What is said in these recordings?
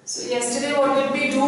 So yesterday what did we do?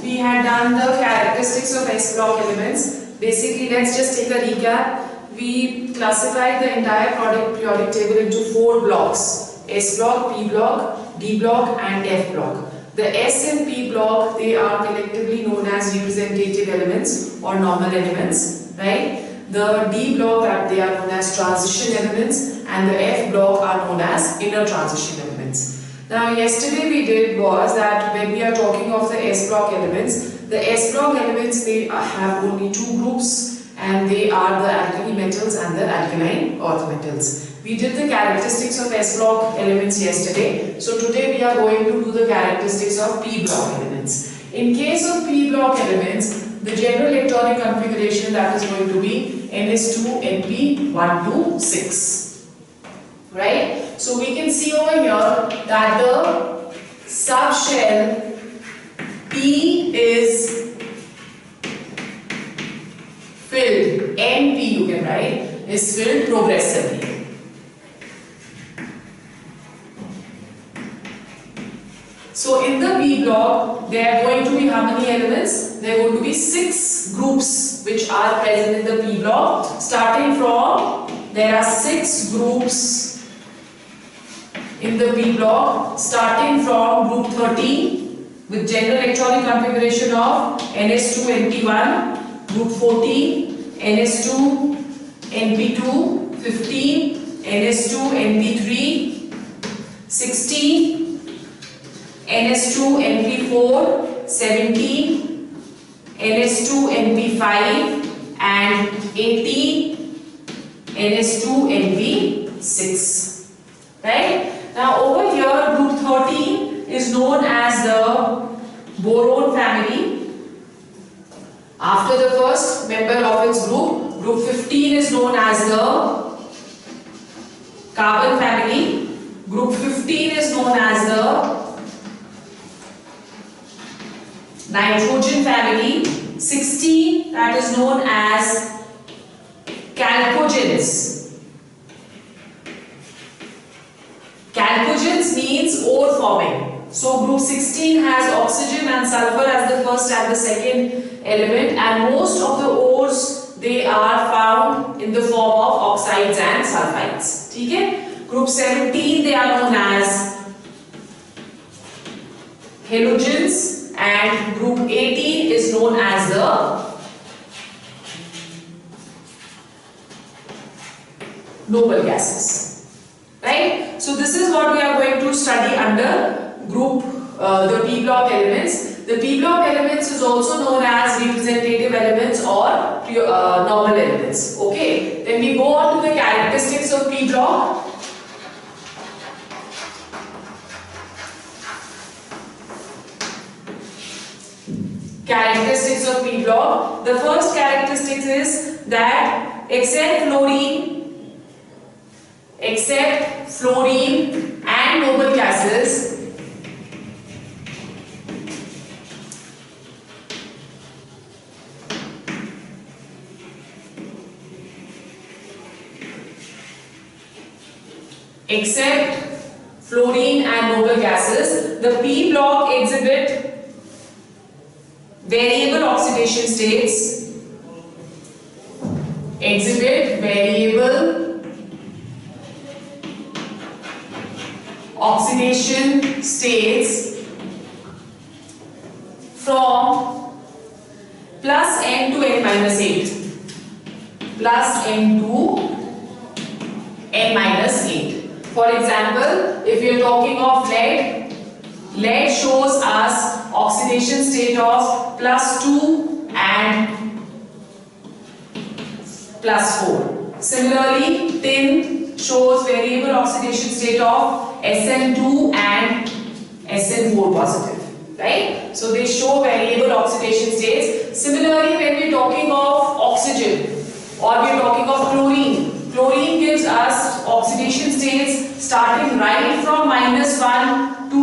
We had done the characteristics of S block elements. Basically, let's just take a recap. We classified the entire periodic table into 4 blocks: S block, P block, D block and F block. The S and P block, they are collectively known as representative elements or normal elements, right? The D block, they are known as transition elements, and the F block are known as inner transition elements. Now yesterday we did was that when we are talking of the S block elements, the S block elements, they have only 2 groups, and they are the alkali metals and the alkaline earth metals. We did the characteristics of S block elements yesterday, so today we are going to do the characteristics of P block elements. In case of P block elements, the general electronic configuration, that is going to be Ns2 Np 1 to 6, right? So we can see over here that the subshell P is filled, Np you can write, is filled progressively. So in the P block, there are going to be how many elements? There are going to be 6 groups which are present in the P block. Starting from, there are 6 groups in the P block, starting from group 13 with general electronic configuration of Ns2 Np1, group 14 Ns2 Np2, 15 Ns2 Np3, 16 Ns2 Np4, 17 Ns2 Np5 and 18 Ns2 Np6, right? Now over here group 13 is known as the Boron family. After the first member of its group, group 15 is known as the Carbon family. Group 15 is known as the Nitrogen family. 16, that is known as Chalcogens. Chalcogens means ore forming. So group 16 has oxygen and sulfur as the first and the second element, and most of the ores, they are found in the form of oxides and sulfides. Okay? Group 17, they are known as halogens, and group 18 is known as the noble gases. Right? So this is what we are going to study under group the P block elements. The P block elements is also known as representative elements or normal elements. Okay. Then we go on to the characteristics of P block. Characteristics of P block. The first characteristic is that except fluorine and noble gases, the P block exhibit variable oxidation states, from plus n to n minus 8. For example, if you are talking of lead shows us oxidation state of plus 2 and plus 4. Similarly, tin shows variable oxidation state of SN2 and SN4 positive. Right? So they show variable oxidation states. Similarly, when we are talking of oxygen or we are talking of chlorine gives us oxidation states starting right from -1 to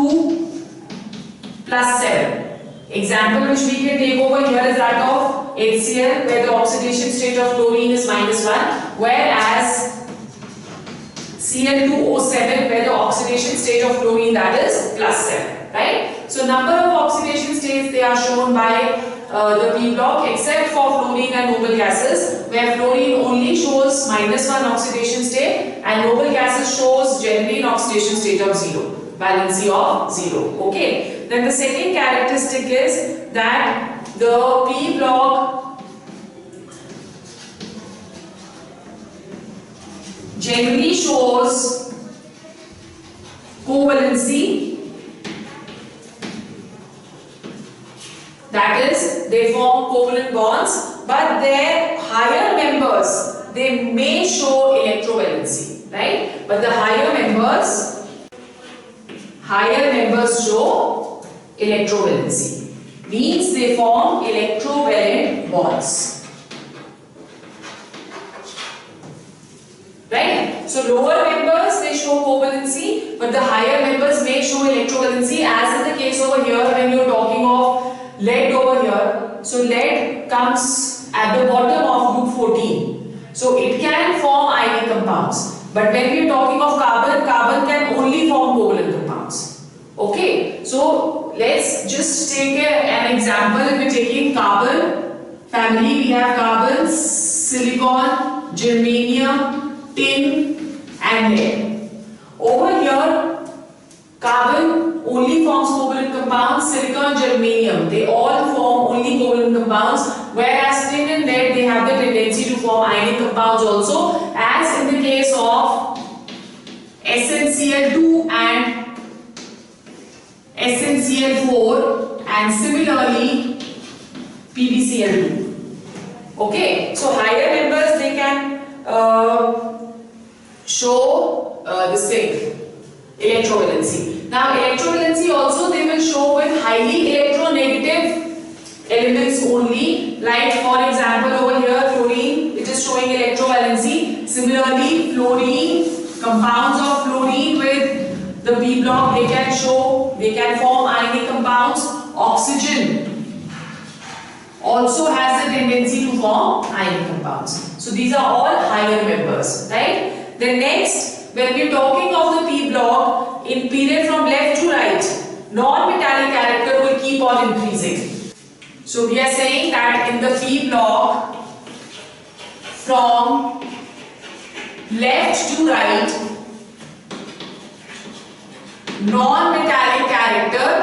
+7. Example which we can take over here is that of HCl, where the oxidation state of chlorine is -1, whereas Cl2O7, where the oxidation state of chlorine, that is +7. right? So number of oxidation states, they are shown by the p block, except for fluorine and noble gases, where fluorine only shows -1 oxidation state and noble gases shows generally an oxidation state of 0, valency of 0. Okay. Then the second characteristic is that the p block generally shows covalency. That is, they form covalent bonds, but their higher members, they may show electrovalency, right? But the higher members show electrovalency. Means they form electrovalent bonds. Right? So lower members, they show covalency, but the higher members may show electrovalency, as in the case over here when you are talking of lead over here. So lead comes at the bottom of group 14. So it can form ionic compounds. But when we are talking of carbon, carbon can only form covalent compounds. Okay. So let's just take an example. If we are taking carbon family, we have carbon, silicon, germanium, tin and lead. Over here, carbon only forms covalent compounds, silicon, germanium, they all form only covalent compounds, whereas tin and lead, they have the tendency to form ionic compounds also, as in the case of SnCl2 and SnCl4, and similarly PbCl2. Okay, so higher members, they can show this thing, electrovalency. Now electrovalency also they will show with highly electronegative elements only, like for example over here fluorine, it is showing electrovalency. Similarly fluorine, compounds of fluorine with the p block, they can form ionic compounds. Oxygen also has the tendency to form ionic compounds. So these are all higher members, right? Then next, when we are talking of the p block, in period from left to right, non-metallic character will keep on increasing. So we are saying that in the p block, from left to right, non-metallic character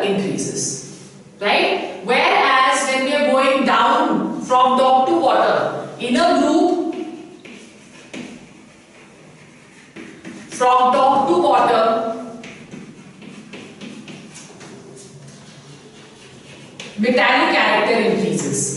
increases, right? Whereas when we are going down from top to bottom, in a group from top to bottom, metallic character increases.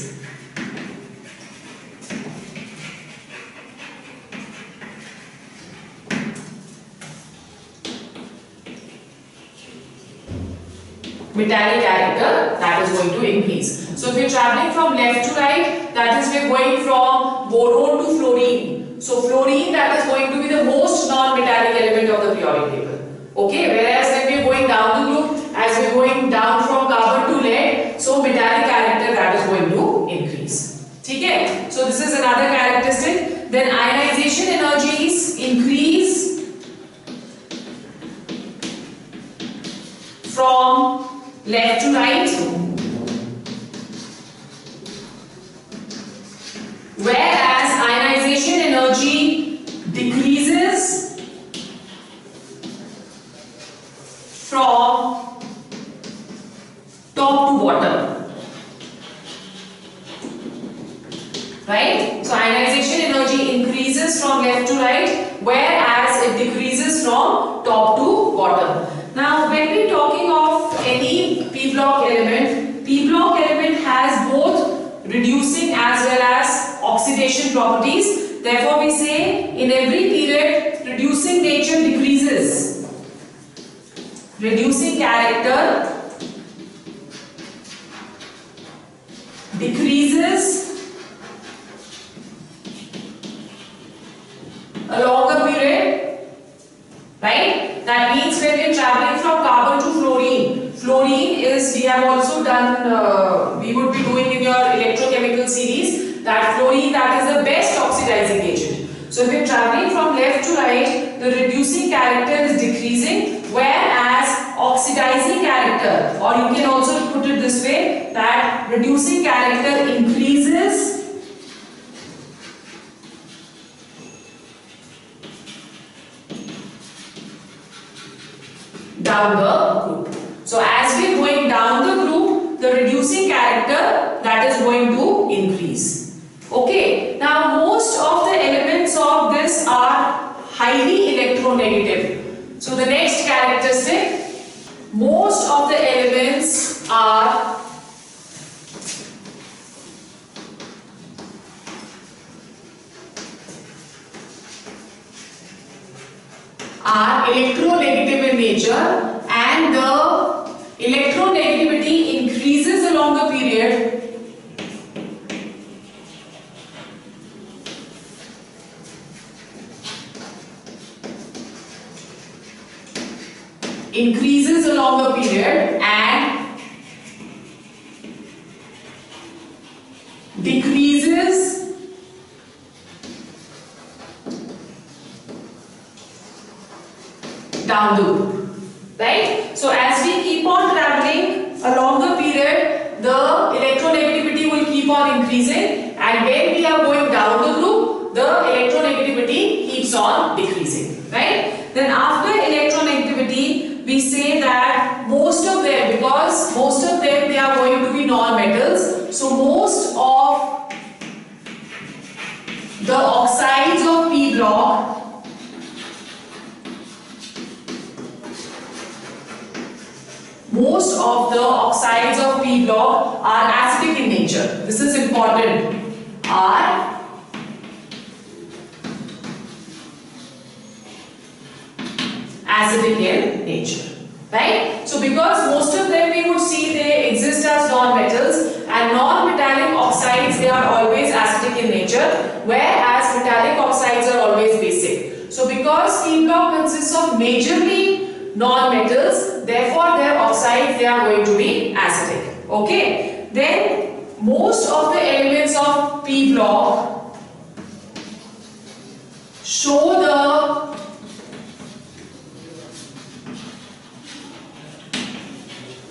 Metallic character, that is going to increase. So if we are traveling from left to right, that is we are going from boron to fluorine. So fluorine, that is going to be the most non-metallic element of the periodic table. Okay, whereas when we are going down the group, as we are going down from carbon to lead, so metallic character, that is going to increase. Okay, so this is another characteristic. Then ionization energies increase from left to right, whereas ionization energy decreases from top to bottom, right? So ionization energy increases from left to right, whereas it decreases from top to bottom. Now when we are talking of any p block element has both reducing as well as oxidation properties. Therefore we say in every period reducing nature decreases. Reducing character decreases a longer period, right? That means when we are traveling from carbon to fluorine, Fluorine is, we have also done, we would be doing in your electrochemical series, that fluorine, that is the best oxidizing agent. So if we are traveling from left to right, the reducing character is decreasing, whereas oxidizing character, or you can also put it this way, that reducing character increases down the group. So as we are going down the group, the reducing character, that is going to increase. Okay, now most of the elements of this are highly electronegative. So the next characteristic, most of the elements are electronegative in nature, and the electronegativity increases along the period and decreases down the group, right? So as we keep on traveling along the period, the electronegativity will keep on increasing, and when we are going down the group, the electronegativity keeps on decreasing, right? Then after electronegativity, we say that most of them, because most of them they are going to be non-metals, so most of the oxides of P block are acidic in nature. This is important. Are acidic in nature, right? So because most of them we would see they exist as non-metals, and non-metallic oxides, they are always acidic in nature, whereas metallic oxides are always basic. So because P block consists of majorly non-metals, therefore their oxides, they are going to be acidic. Okay, then most of the elements of P block show the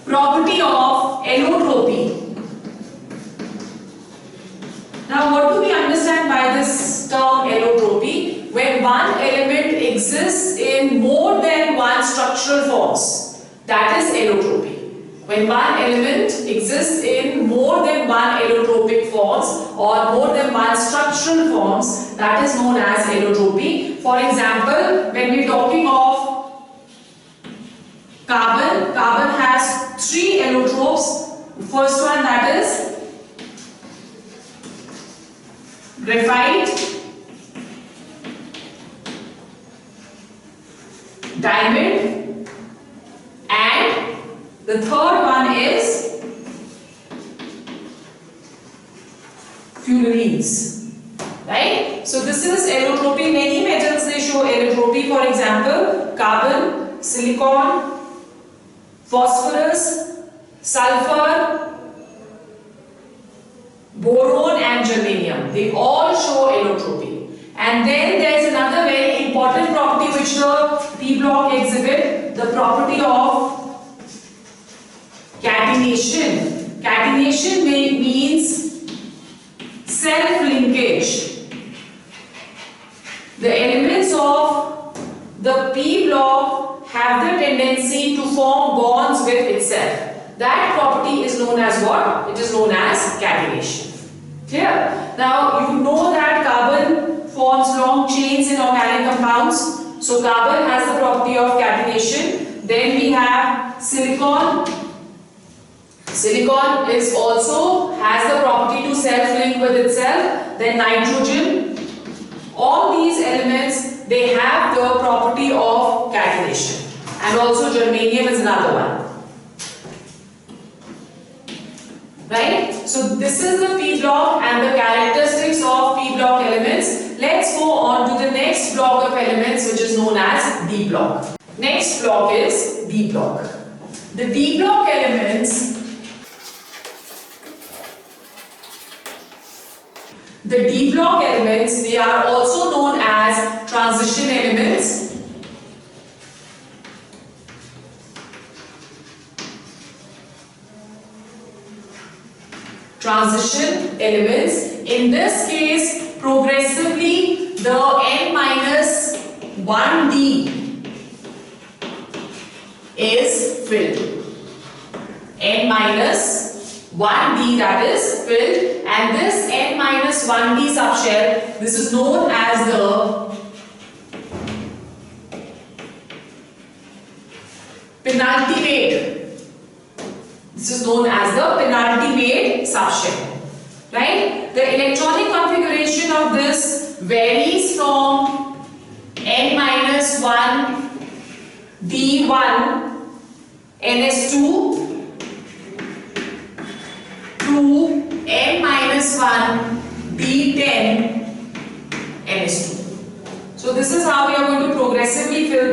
property of allotropy. Now what do we understand by this term allotropy? When one element exists in more than one structural forms, that is allotropy. When one element exists in more than one allotropic forms or more than one structural forms, that is known as allotropy. For example, when we are talking of carbon, carbon has 3 allotropes. First one, that is graphite, diamond, and the third one is fullerenes, right? So this is allotropy. Many metals they show allotropy. For example, carbon, silicon, phosphorus, sulfur, boron and germanium. They all show allotropy. And then there is another very important property which the P block exhibit, the property of catenation. Catenation means self-linkage. The elements of the P block have the tendency to form bonds with itself. That property is known as what? It is known as catenation. Clear? Now you know that carbon forms long chains in organic compounds. So carbon has the property of catenation. Then we have silicon. Silicon is also has the property to self-link with itself. Then nitrogen. All these elements, they have the property of catenation. And also germanium is another one. Right? So this is the P block and the characteristics of P block elements. Let's go on to the next block of elements which is known as D block. Next block is D block. The D block elements, they are also known as transition elements. Transition elements. In this case, progressively the n minus 1d is filled. N minus 1d, that is filled, and this n minus 1d subshell, this is known as the penultimate. This is known as the penultimate subshell, right? The electronic configuration of this varies from n minus 1 d1 ns2 to n minus 1 d10 ns2. So this is how we are going to progressively fill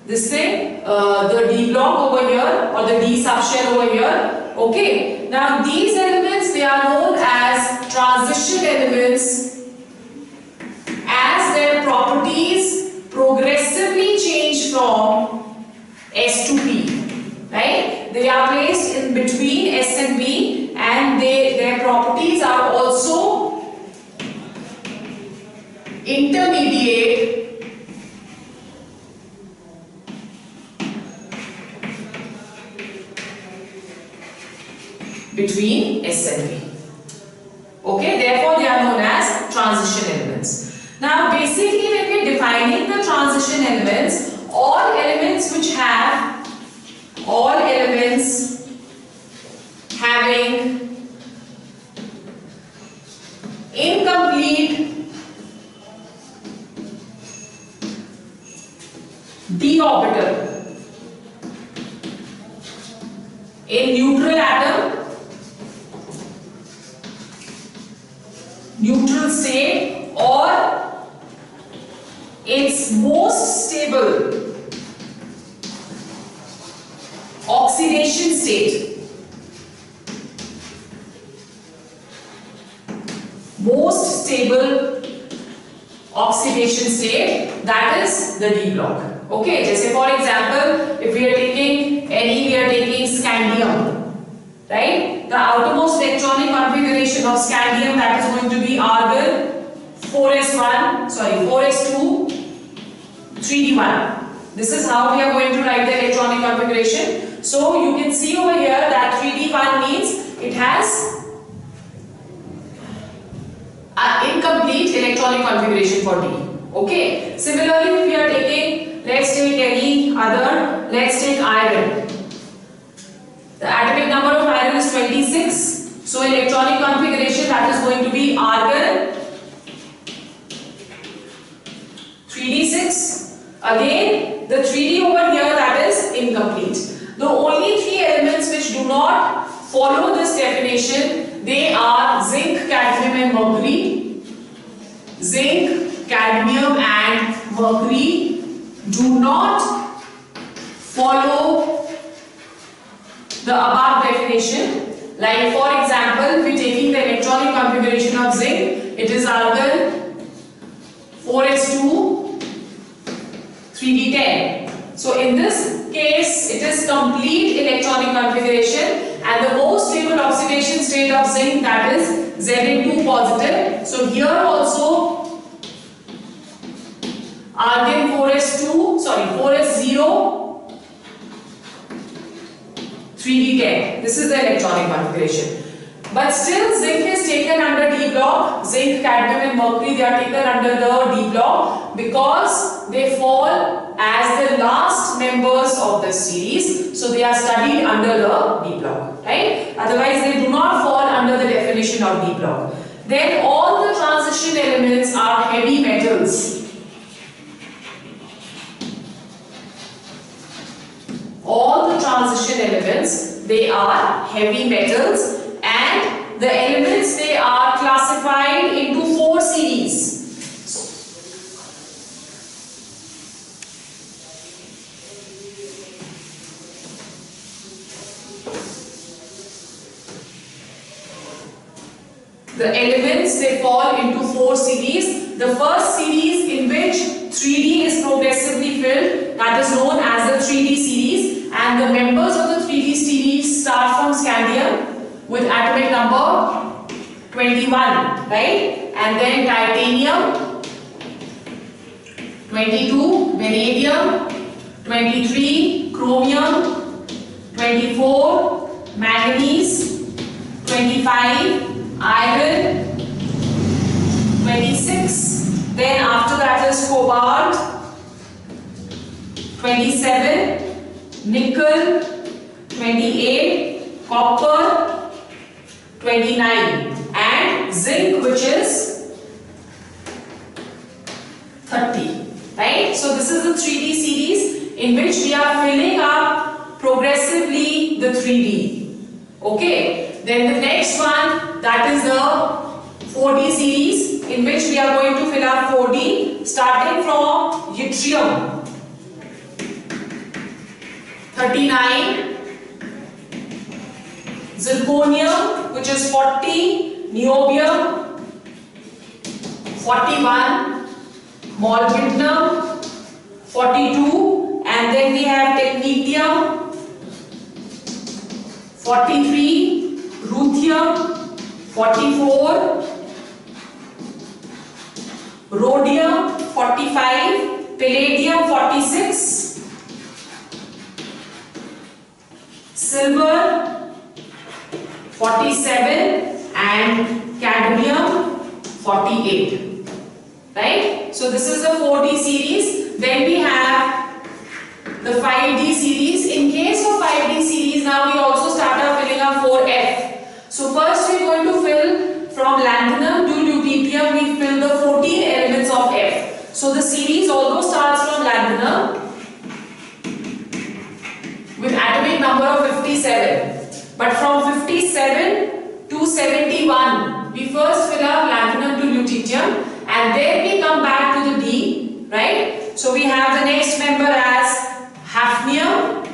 the D block over here, or the D subshell over here. Okay. Now these elements, they are known as transition elements as their properties progressively change from S to P. Right? They are placed in between S and P, and their properties are also intermediate between S and P. Okay, therefore they are known as transition elements. Now basically when we are defining the transition elements, all elements having incomplete d orbital in neutral atom, neutral state, or its most stable oxidation state. Most stable oxidation state, that is the D block. Okay, just for example, if we are taking we are taking scandium, right? The outermost electronic configuration of scandium, that is going to be argon 4s2 3d1. This is how we are going to write the electronic configuration. So you can see over here that 3d1 means it has an incomplete electronic configuration for D. Okay. Similarly, if we are taking, let's take any other, let's take iron. The atomic number of iron is 26. So electronic configuration, that is going to be argon 3d6. Again, the 3d over here, that is incomplete. The only three elements which do not follow this definition, they are zinc, cadmium and mercury. Zinc, cadmium and mercury do not follow the above definition. Like for example, if we are taking the electronic configuration of zinc, it is argon 4s2 3d10. So in this case, it is complete electronic configuration, and the most stable oxidation state of zinc, that is Zn2 positive. So here also argon 4s0 3d10. This is the electronic configuration. But still zinc is taken under D block. Zinc, cadmium and mercury, they are taken under the D block because they fall as the last members of the series. So they are studied under the D block, right? Otherwise they do not fall under the definition of D block. Then all the transition elements are heavy metals. All the transition elements, they are heavy metals, and the elements, they are classified into 4 series. the elements, they fall into 4 series. The first series in which 3D is progressively filled, that is known as the 3D series, and the members of the 3D series start from scandium with atomic number 21, right? And then titanium, 22, vanadium, 23, chromium, 24, manganese, 25, iron, 26, then after that is cobalt, 27, nickel, 28, copper, 29, and zinc, which is 30, right? So this is the 3D series in which we are filling up progressively the 3D. Okay, then the next one, that is the 4D series in which we are going to fill up 4D starting from yttrium, 39, zirconium, which is 40, niobium, 41, molybdenum, 42, and then we have technetium, 43, ruthenium, 44, rhodium, 45, palladium, 46, silver, 47, and cadmium, 48, right? So this is the 4D series. Then we have the 5D series. In case of 5D series, now we also start filling up 4F. So first we are going to fill from lanthanum to lutetium, we fill the 14 elements of F. So the series also starts from lanthanum with atomic number of 57. But from 57 to 71, we first fill up lanthanum to lutetium, and then we come back to the D, right? So we have the next member as hafnium,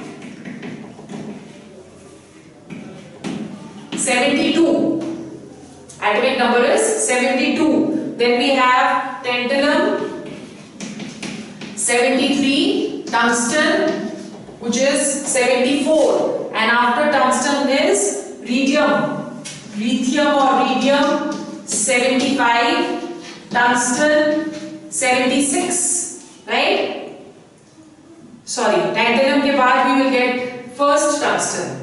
72. Atomic number is 72. Then we have tantalum, 73, tungsten, which is 74, and after tungsten is lithium or radium, 75, tungsten, 76, right? Sorry, tantalum ke baad we will get first tungsten.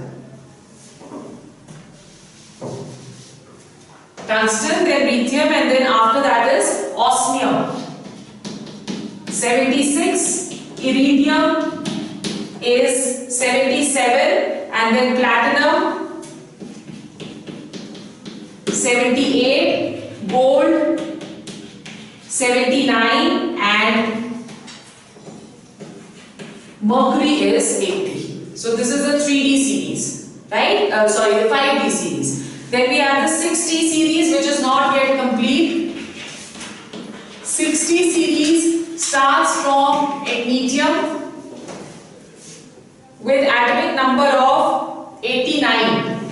Tungsten, then lithium, and then after that is osmium. 76, iridium is 77, and then platinum, 78, gold, 79, and mercury is 80. So this is the 3D series, right? Sorry, the 5D series. Then we have the 60 series, which is not yet complete. 60 series starts from technetium with atomic number of 89.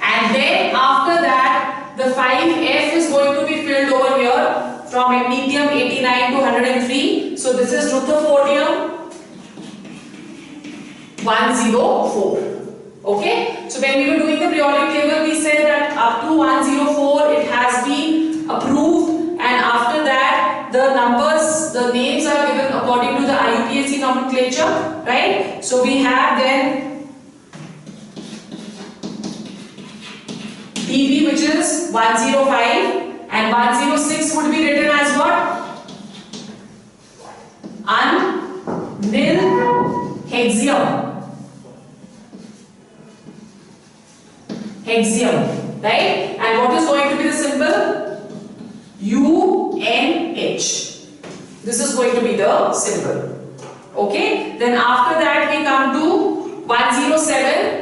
And then after that, the 5F is going to be filled over here from technetium 89 to 103. So this is Rutherfordium 104. Okay, so when we were doing the periodic table, we said that up to 104 it has been approved, and after that the numbers, the names are given according to the IUPAC nomenclature, right? So we have then DB, which is 105, and 106 would be written as what? Nil hexium. Hexium, right? And what is going to be the symbol? UNH. This is going to be the symbol. Okay? Then after that we come to 107.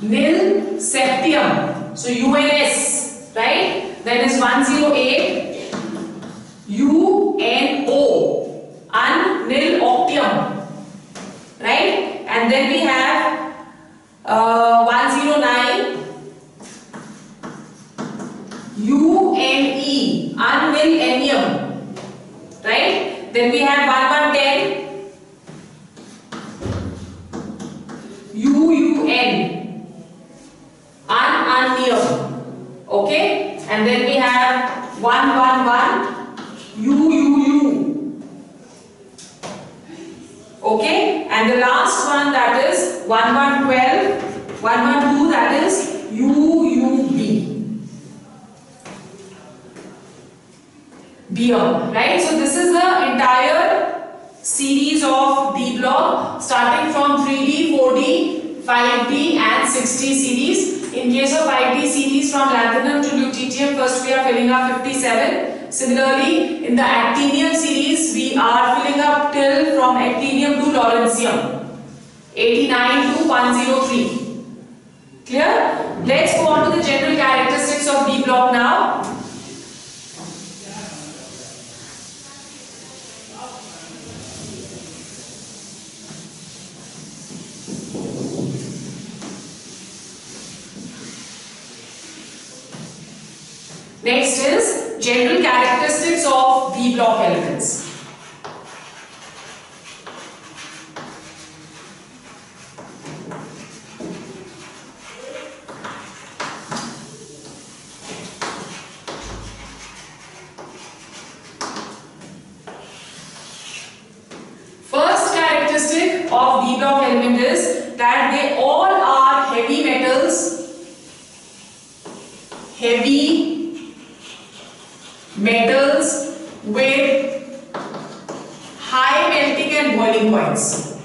Nil septium. So UNS, right? Then is 108. UNO. Nil octium. Right? And then we have UNE, unmillennium, right? Then we have 1110, UUN, unneum, okay? And then we have 111, UUU, okay? And the last one, that is 1112, 112, that is UUB. Right? So this is the entire series of D block starting from 3D, 4D, 5D and 6D series. In case of 5D series from lanthanum to lutetium, first we are filling up 57. Similarly, in the actinium series, we are filling up till from actinium to lawrencium, 89 to 103. Clear? Let's go on to the general characteristics of D block now. Next is general characteristics of D block elements. First characteristic of D block element is that they all are heavy metals, with high melting and boiling points.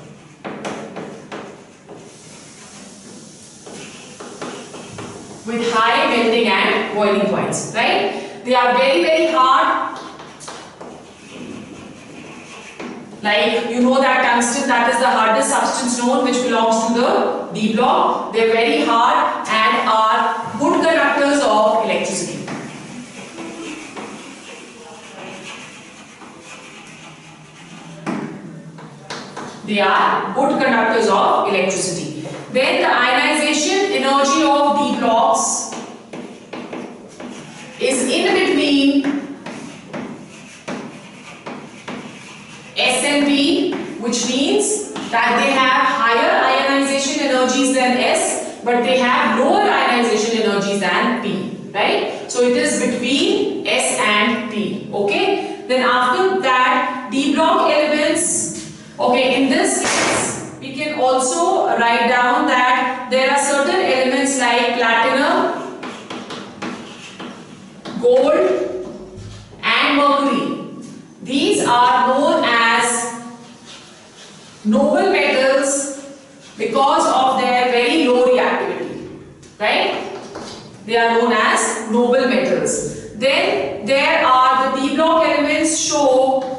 With high melting and boiling points, right? They are very, very hard. Like you know that tungsten, that is the hardest substance known, which belongs to the D block. They are very hard and are good conductors of electricity. They are good conductors of electricity. Then the ionization energy of D blocks is in between S and P, which means that they have higher ionization energies than S, but they have lower ionization energies than P, right? So it is between S and P, okay? Then after that, D block elements. Okay, in this case, we can also write down that there are certain elements like platinum, gold and mercury. These are known as noble metals because of their very low reactivity, right? They are known as noble metals. Then there are the D block elements show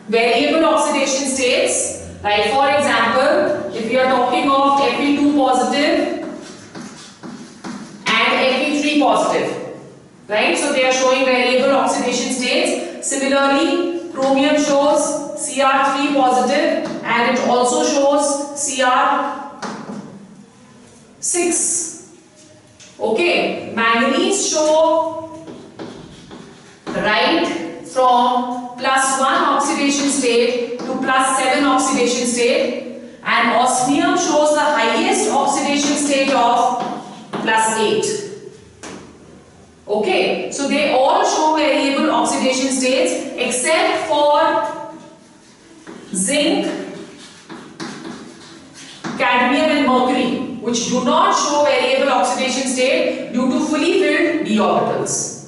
variable oxidation states, like for example, if we are talking of Fe2 positive and Fe3 positive, right? So they are showing variable oxidation states. Similarly, chromium shows Cr3 positive and it also shows Cr6. Okay, manganese show right from +1 oxidation state to +7 oxidation state, and osmium shows the highest oxidation state of +8. Okay, so they all show variable oxidation states except for zinc, cadmium and mercury, which do not show variable oxidation state due to fully filled d orbitals.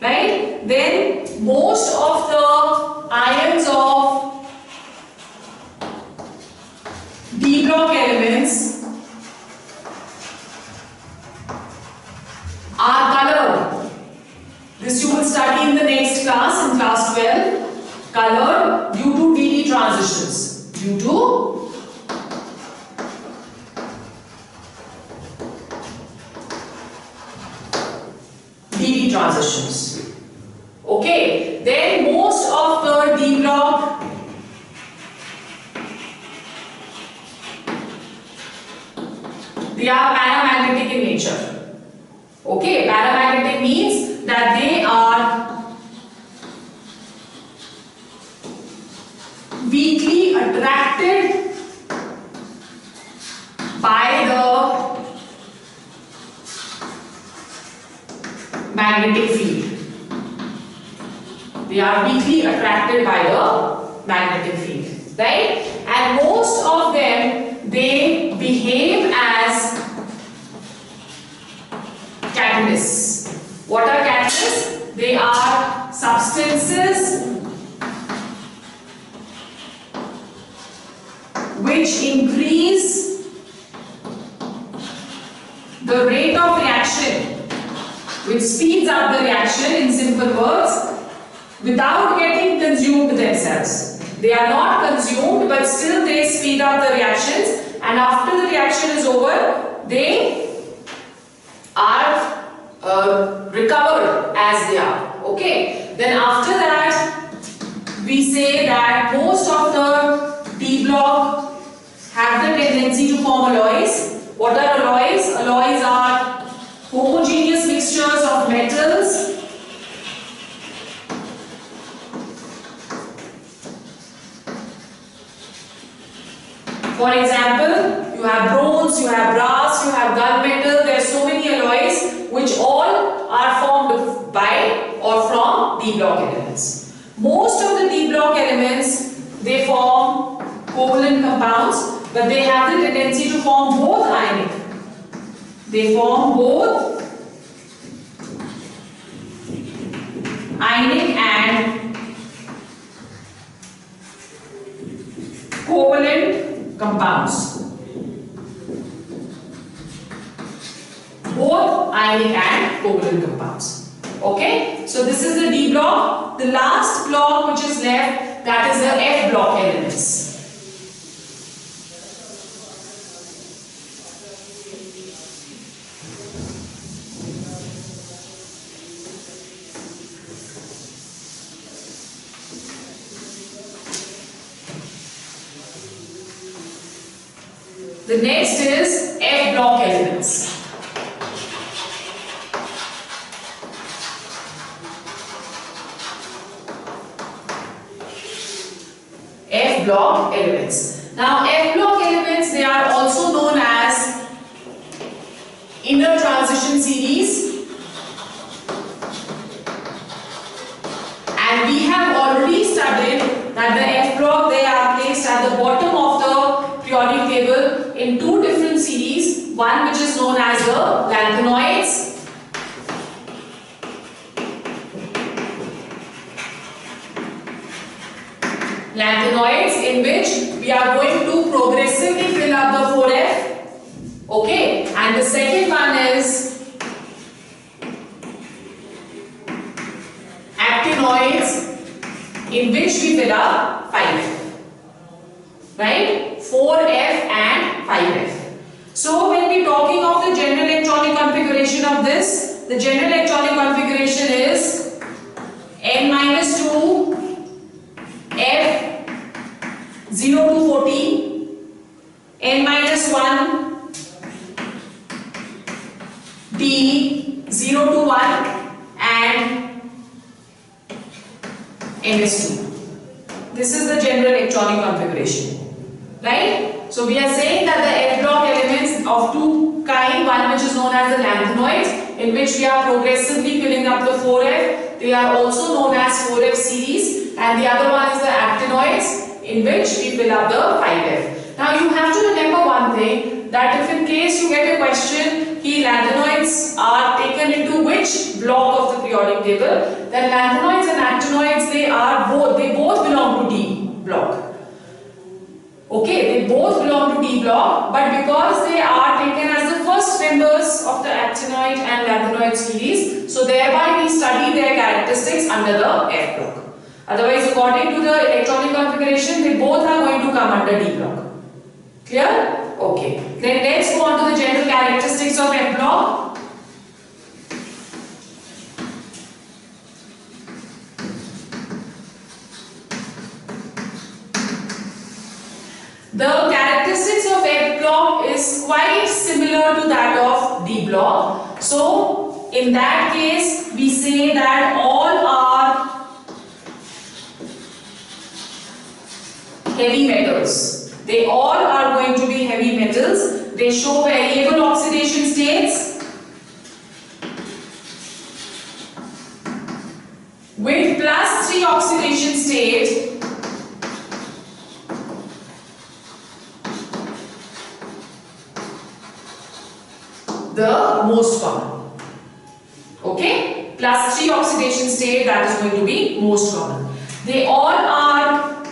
Right? Then most of the ions of D block elements are colored. This you will study in the next class, in class 12. Colored due to DD transitions. Due to DD transitions. Okay, then most of the D block they are paramagnetic in nature. Okay, paramagnetic means that they are weakly attracted by the magnetic field. They are weakly attracted by the magnetic field, right? And most of them, they behave as catalysts. What are catalysts? They are substances which increase the rate of reaction, which speeds up the reaction, in simple words, without getting consumed themselves. They are not consumed, but still they speed up the reactions, and after the reaction is over, they are recovered as they are. Okay. Then after that, we say that most of the D block have the tendency to form alloys. What are alloys? Alloys are homogeneous mixtures of metals For example, you have bronze, you have brass, you have gunmetal. There are so many alloys which all are formed by or from D block elements. Most of the D block elements, they form covalent compounds, but they have the tendency to form both ionic. They form both ionic and covalent compounds. Both ionic and covalent compounds. Okay, so this is the D block. The last block which is left, that is the F block elements. The next is F block elements. F block elements. Now F block elements, they are also known as inner transition series, and we have already studied that the F block, they are placed at the bottom of the periodic table in two different series, one which is known as the lanthanoids in which we are going to progressively fill up the 4F. Okay, and the second one is actinoids in which we fill up 5F, right? 4F and 5F. So when we are talking of the general electronic configuration of this, the general electronic configuration is N-2 F 0 to 14, N-1 D 0 to 1 and Ns2. This is the general electronic configuration, right? So we are saying that the F block elements of two kind, one which is known as the lanthanoids, in which we are progressively filling up the 4F. They are also known as 4F series, and the other one is the actinoids, in which we fill up the 5F. Now you have to remember one thing, that if in case you get a question, lanthanoids are taken into which block of the periodic table, then lanthanoids and actinoids, they both belong to D block. Okay, they both belong to D block, but because they are taken as the first members of the actinoid and lanthanoid series, so thereby we study their characteristics under the F block. Otherwise, according to the electronic configuration, they both are going to come under D block. Clear? Okay. Then let's go on to the general characteristics of F block. The characteristics of of F block is quite similar to that of D block. So in that case, we say that all are heavy metals. They all are going to be heavy metals. They show variable oxidation states with +3 oxidation state the most common. Okay, +3 oxidation state, that is going to be most common. They all are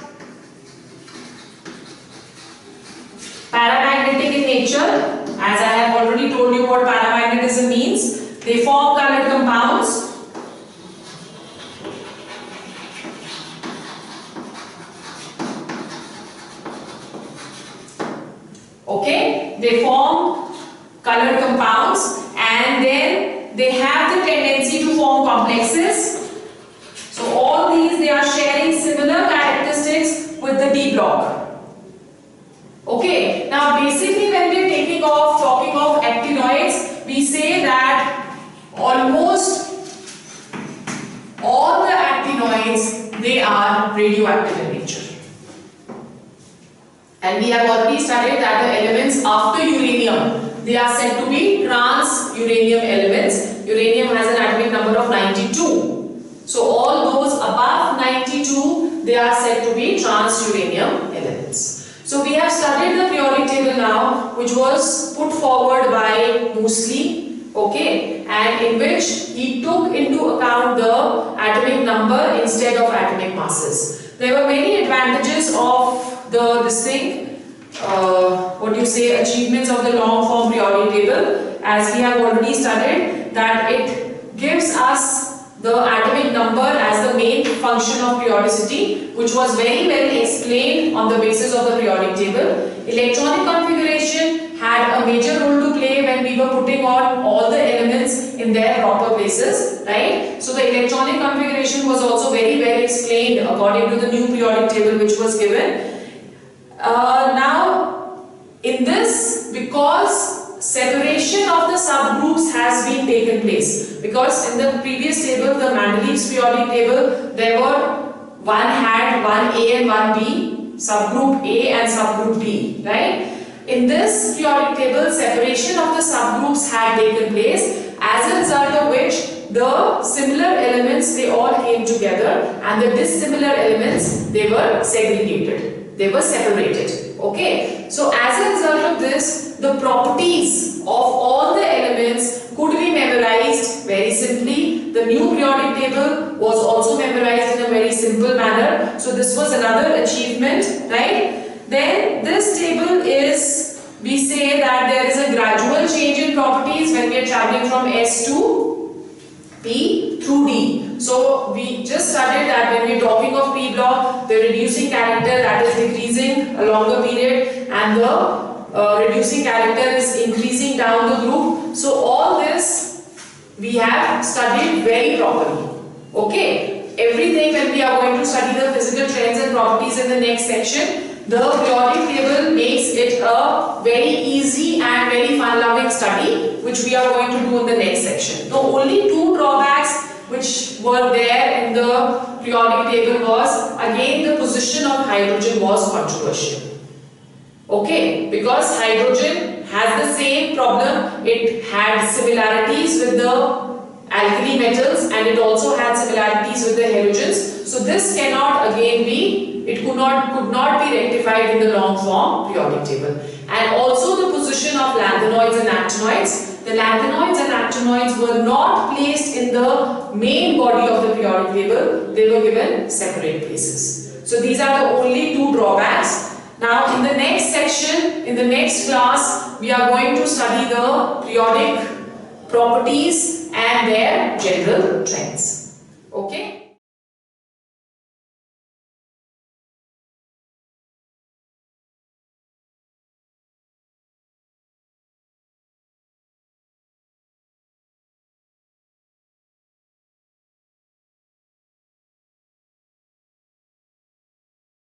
paramagnetic in nature. As I have already told you what paramagnetism means. They form colored compounds. Okay, they form colored compounds, and then they have the tendency to form complexes. So all these, they are sharing similar characteristics with the D block. Okay, now basically when we are talking of actinoids, we say that almost all the actinoids, they are radioactive in nature. And we have already studied that the elements after uranium, they are said to be trans-uranium elements. Uranium has an atomic number of 92. So all those above 92, they are said to be trans-uranium elements. So we have studied the periodic table now, which was put forward by Moseley, okay, and in which he took into account the atomic number instead of atomic masses. There were many advantages of achievements of the long form periodic table, as we have already studied that it gives us the atomic number as the main function of periodicity, which was very well explained on the basis of the periodic table. Electronic configuration had a major role to play when we were putting on all the elements in their proper places, right? So the electronic configuration was also very well explained according to the new periodic table which was given. Now, in this, because separation of the subgroups has been taken place, because in the previous table, the Mendeleev's periodic table, there were one had 1A and 1B, subgroup A and subgroup B, right? In this periodic table, separation of the subgroups had taken place, as a result of which the similar elements, they all came together, and the dissimilar elements, they were segregated, they were separated. Okay, so as a result of this, the properties of all the elements could be memorized very simply. The new periodic table was also memorized in a very simple manner. So this was another achievement, right? Then this table is, we say that there is a gradual change in properties when we are traveling from S to P through D. So we just studied that when we are talking of P block, the reducing character, that is decreasing a longer period, and the reducing character is increasing down the group. So all this we have studied very properly. Okay, everything when we are going to study the physical trends and properties in the next section, the periodic table makes it a very easy and very fun-loving study, which we are going to do in the next section. The only two drawbacks which were there in the periodic table was, again, the position of hydrogen was controversial. Okay, because hydrogen has the same problem. It had similarities with the alkali metals, and it also had similarities with the halogens. So this cannot again be, it could not be rectified in the long form periodic table. And also the position of lanthanoids and actinoids. The lanthanoids and actinoids were not placed in the main body of the periodic table. They were given separate places. So these are the only two drawbacks. Now in the next section, in the next class, we are going to study the periodic properties and their general trends. Okay?